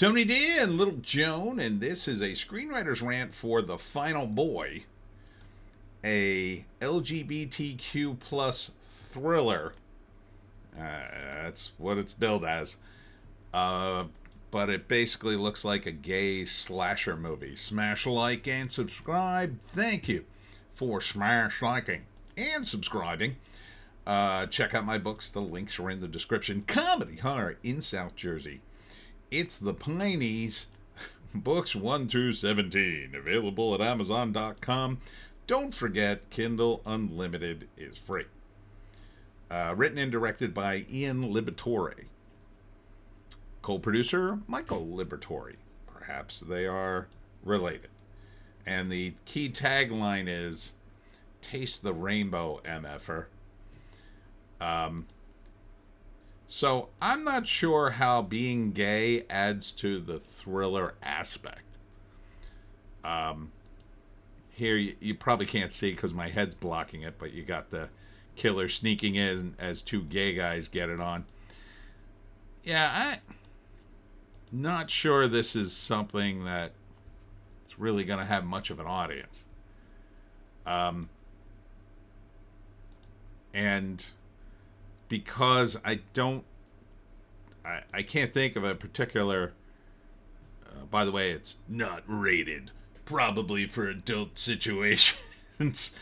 Tony D and Little Joan, and this is a screenwriter's rant for The Final Boy, a LGBTQ plus thriller. That's what it's billed as. But it basically looks like a gay slasher movie. Smash like and subscribe. Thank you for smash liking and subscribing. Check out my books. The links are in the description. Comedy Horror in South Jersey. It's the Pineys, books 1 through 17, available at Amazon.com. Don't forget, Kindle Unlimited is free. Written and directed by Ian Liberatore. Co-producer, Michael Liberatore. Perhaps they are related. And the key tagline is, "Taste the rainbow, MFer." So I'm not sure how being gay adds to the thriller aspect. Here you probably can't see because my head's blocking it, but you got the killer sneaking in as two gay guys get it on. Yeah, I'm not sure this is something that is really going to have much of an audience. And because I can't think of a particular, by the way, it's not rated, probably for adult situations.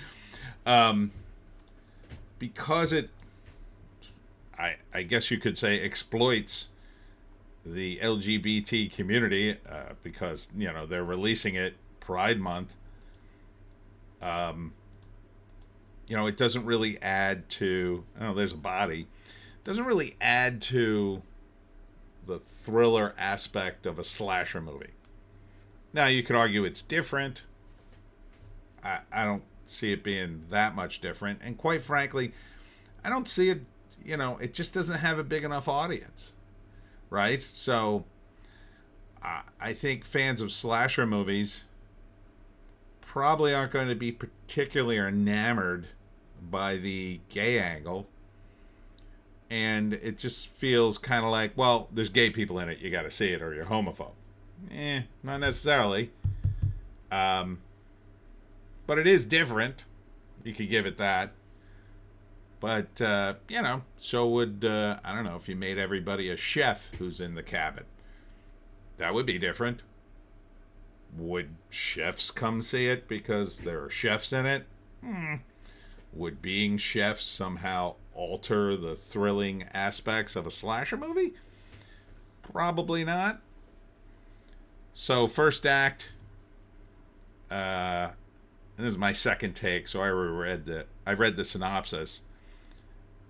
Because it, I guess you could say, exploits the LGBT community, because, they're releasing it Pride Month. It doesn't really add to, there's a body. It doesn't really add to the thriller aspect of a slasher movie. Now, you could argue it's different. I don't see it being that much different. And quite frankly, I don't see it, it just doesn't have a big enough audience. Right? So, I think fans of slasher movies probably aren't going to be particularly enamored by the gay angle, and it just feels kind of like, well, there's gay people in it, you got to see it or you're homophobe. Not necessarily. But it is different. You could give it that. But so would I don't know, if you made everybody a chef who's in the cabin, that would be different. Would chefs come see it because there are chefs in it? Would being chefs somehow alter the thrilling aspects of a slasher movie? Probably not. So, first act, and this is my second take, so I read the synopsis.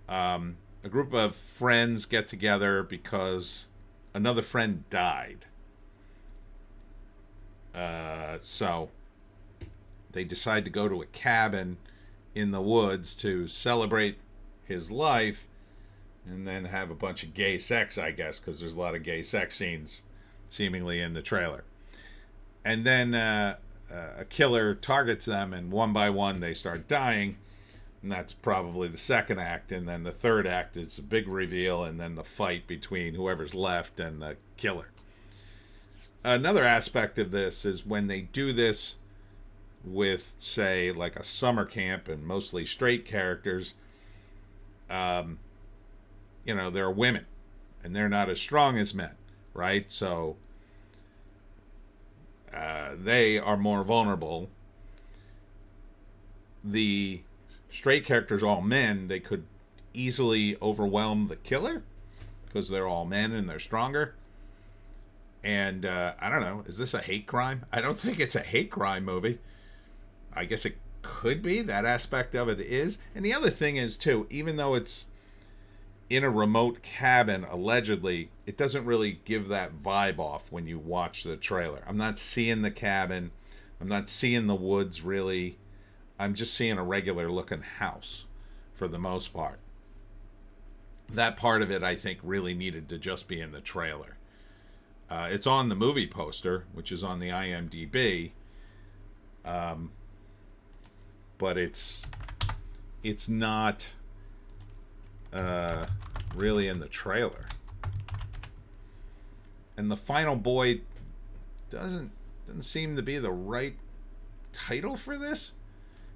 A group of friends get together because another friend died. So they decide to go to a cabin in the woods to celebrate his life and then have a bunch of gay sex, I guess, because there's a lot of gay sex scenes seemingly in the trailer. And then a killer targets them, and one by one they start dying, and that's probably the second act. And then the third act is a big reveal, and then the fight between whoever's left and the killer. Another aspect of this is when they do this with, say, like a summer camp and mostly straight characters, there are women, and they're not as strong as men, right? So they are more vulnerable. The straight characters, all men, they could easily overwhelm the killer because they're all men and they're stronger. And I don't know, is this a hate crime? I don't think it's a hate crime movie. I guess it could be. That aspect of it is. And the other thing is, too, even though it's in a remote cabin, allegedly, it doesn't really give that vibe off when you watch the trailer. I'm not seeing the cabin. I'm not seeing the woods, really. I'm just seeing a regular looking house for the most part. That part of it, I think, really needed to just be in the trailer. It's on the movie poster, which is on the IMDb. But it's not really in the trailer. And The Final Boy doesn't seem to be the right title for this.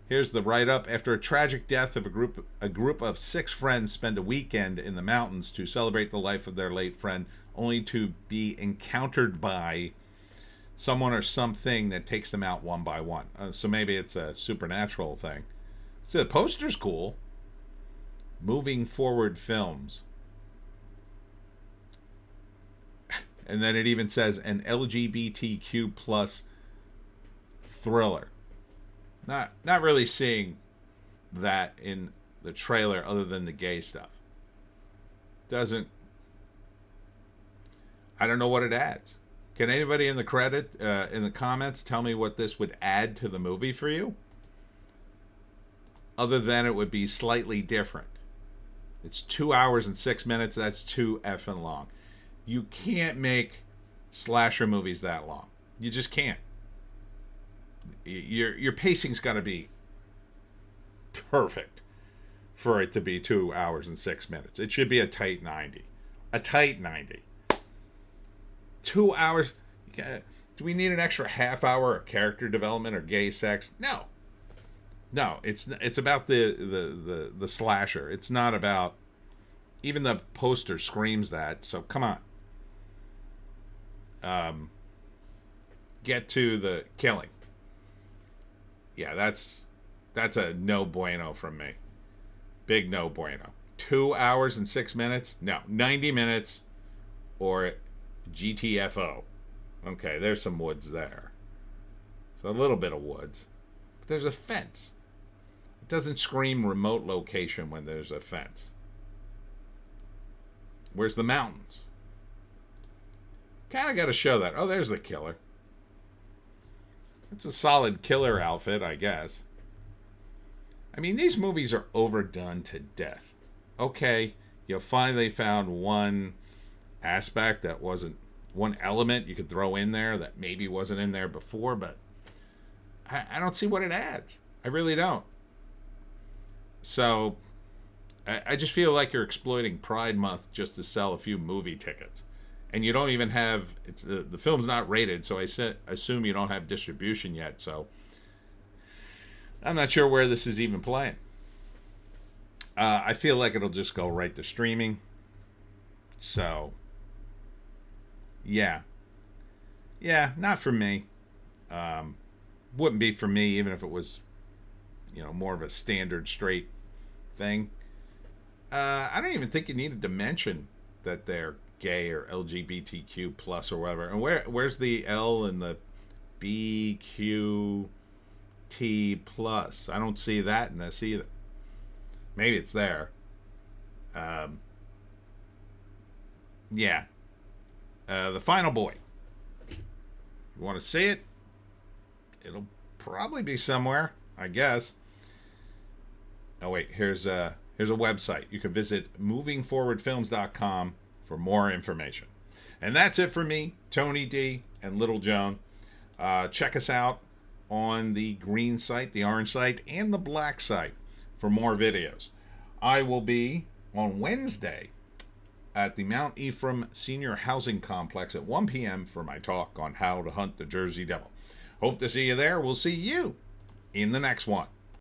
Here's the write-up. After a tragic death of a group of 6 friends spend a weekend in the mountains to celebrate the life of their late friend, only to be encountered by someone or something that takes them out one by one. So maybe it's a supernatural thing. So the poster's cool. Moving Forward Films. And then it even says an LGBTQ plus thriller. Not really seeing that in the trailer other than the gay stuff. I don't know what it adds. Can anybody in the comments tell me what this would add to the movie for you? Other than it would be slightly different. It's 2 hours and 6 minutes. That's too effing long. You can't make slasher movies that long. You just can't. Your pacing's got to be perfect for it to be 2 hours and 6 minutes. It should be a tight 90. A tight 90. 2 hours. Do we need an extra half hour of character development or gay sex? No. It's about the slasher. It's not about. Even the poster screams that. So come on. Get to the killing. Yeah, that's a no bueno from me. Big no bueno. 2 hours and 6 minutes? No, 90 minutes or GTFO. Okay, there's some woods there. So a little bit of woods. But there's a fence. It doesn't scream remote location when there's a fence. Where's the mountains? Kind of got to show that. Oh, there's the killer. It's a solid killer outfit, I guess. I mean, these movies are overdone to death. Okay, you finally found one aspect that wasn't, one element you could throw in there that maybe wasn't in there before, but I don't see what it adds. I really don't. So, I just feel like you're exploiting Pride Month just to sell a few movie tickets. And you don't even have, the film's not rated, so I assume you don't have distribution yet, so I'm not sure where this is even playing. I feel like it'll just go right to streaming. So, yeah. Yeah, not for me. Wouldn't be for me even if it was, more of a standard straight thing. I don't even think you needed to mention that they're gay or LGBTQ plus or whatever. And where's the L and the BQT plus? I don't see that in this either. Maybe it's there. Yeah. The Final Boy. You want to see it? It'll probably be somewhere, I guess. Oh wait, here's a website. You can visit movingforwardfilms.com for more information. And that's it for me, Tony D, and Little Joan. Check us out on the green site, the orange site, and the black site for more videos. I will be on Wednesday at the Mount Ephraim Senior Housing Complex at 1 p.m. for my talk on how to hunt the Jersey Devil. Hope to see you there. We'll see you in the next one.